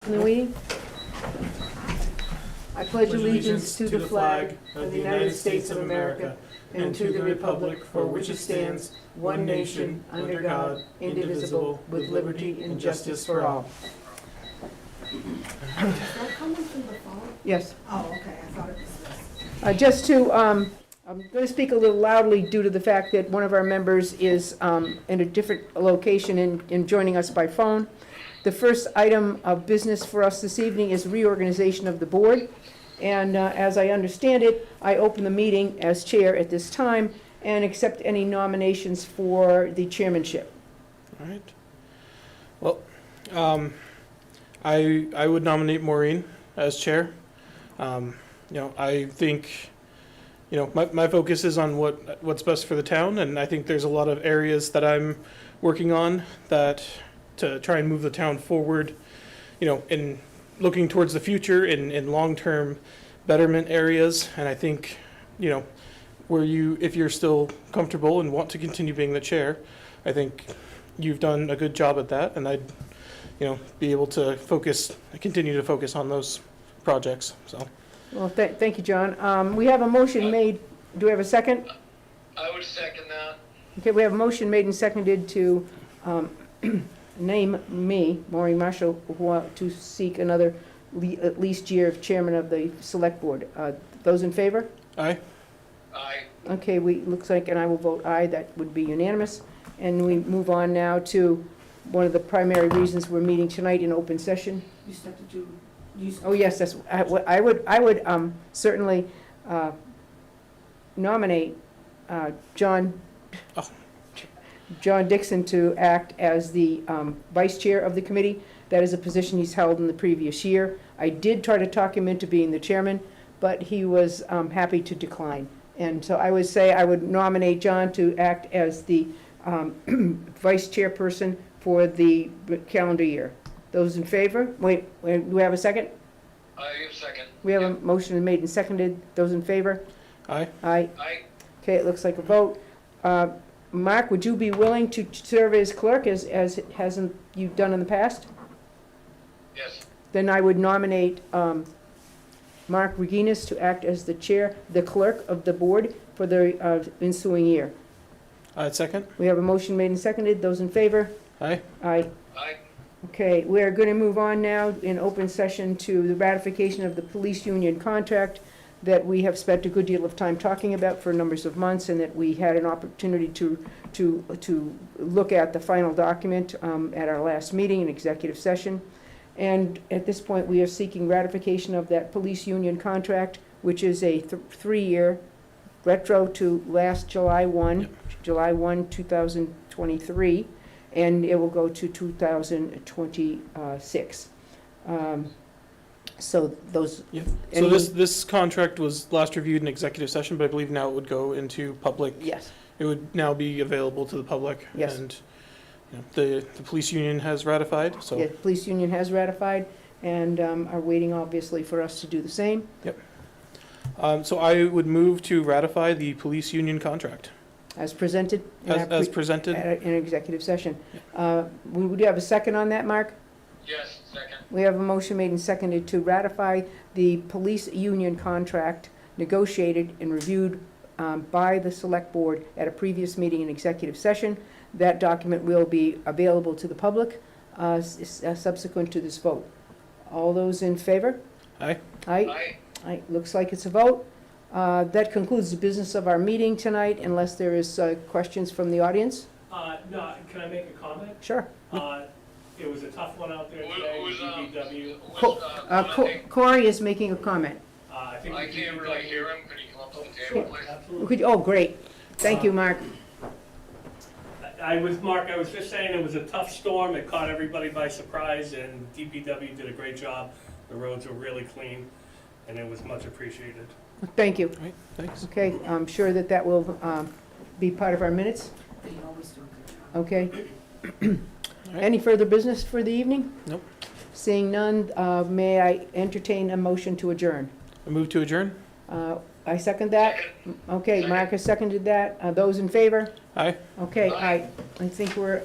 In the meeting? I pledge allegiance to the flag of the United States of America and to the republic for which it stands, one nation, under God, indivisible, with liberty and justice for all. Is that coming through the phone? Yes. Oh, okay, I thought it was this. Just to, I'm going to speak a little loudly due to the fact that one of our members is in a different location and joining us by phone. The first item of business for us this evening is reorganization of the board. And as I understand it, I open the meeting as chair at this time and accept any nominations for the chairmanship. All right. Well, I would nominate Maureen as chair. I think, my focus is on what's best for the town, and I think there's a lot of areas that I'm working on that to try and move the town forward, in looking towards the future in long-term betterment areas. And I think, if you're still comfortable and want to continue being the chair, I think you've done a good job at that, and I'd, be able to continue to focus on those projects, so. Well, thank you, John. We have a motion made. Do we have a second? I would second that. Okay, we have a motion made and seconded to name me, Maureen Marshall, to seek another at least year of chairman of the select board. Those in favor? Aye. Aye. Okay, looks like, and I will vote aye, that would be unanimous. And we move on now to one of the primary reasons we're meeting tonight in open session. You said to do, Oh, yes, that's, I would certainly nominate John Dixon to act as the vice chair of the committee. That is a position he's held in the previous year. I did try to talk him into being the chairman, but he was happy to decline. And so I would say I would nominate John to act as the vice chairperson for the calendar year. Those in favor? Wait, do we have a second? I have second. We have a motion made and seconded. Those in favor? Aye. Aye. Aye. Okay, it looks like a vote. Mark, would you be willing to serve as clerk as hasn't you done in the past? Yes. Then I would nominate Mark Reginas to act as the chair, the clerk of the board for the ensuing year. I'd second. We have a motion made and seconded. Those in favor? Aye. Aye. Aye. Okay, we are going to move on now in open session to the ratification of the police union contract that we have spent a good deal of time talking about for numbers of months, and that we had an opportunity to look at the final document at our last meeting in executive session. And at this point, we are seeking ratification of that police union contract, which is a 3-year retro to last July 1, Yep. July 1, 2023, and it will go to 2026. So those. Yep. So this contract was last reviewed in executive session, but I believe now it would go into public. Yes. It would now be available to the public. Yes. And the police union has ratified, so. Yeah, the police union has ratified and are waiting, obviously, for us to do the same. So I would move to ratify the police union contract As presented. as presented. In executive session. Would you have a second on that, Mark? Yes, second. We have a motion made and seconded to ratify the police union contract negotiated and reviewed by the select board at a previous meeting in executive session. That document will be available to the public subsequent to this vote. All those in favor? Aye. Aye. Aye. Aye. Looks like it's a vote. That concludes the business of our meeting tonight, unless there is questions from the audience. No, can I make a comment? Sure. It was a tough one out there Who- today, who's, DPW. Corey is making a comment. I think I the can't really DPW hear him. Could he come up to the table, please? Absolutely. Oh, great. Thank you, Mark. I was just saying it was a tough storm. It caught everybody by surprise, and DPW did a great job. The roads were really clean, and it was much appreciated. Thank you. All right, thanks. Okay, I'm sure that will be part of our minutes. they always do a good job. Okay. All right. Any further business for the evening? Nope. Seeing none, may I entertain a motion to adjourn? I move to adjourn. I second that. Second. Okay, Mark has seconded that. Those in favor? Aye. Okay, Aye. I think we're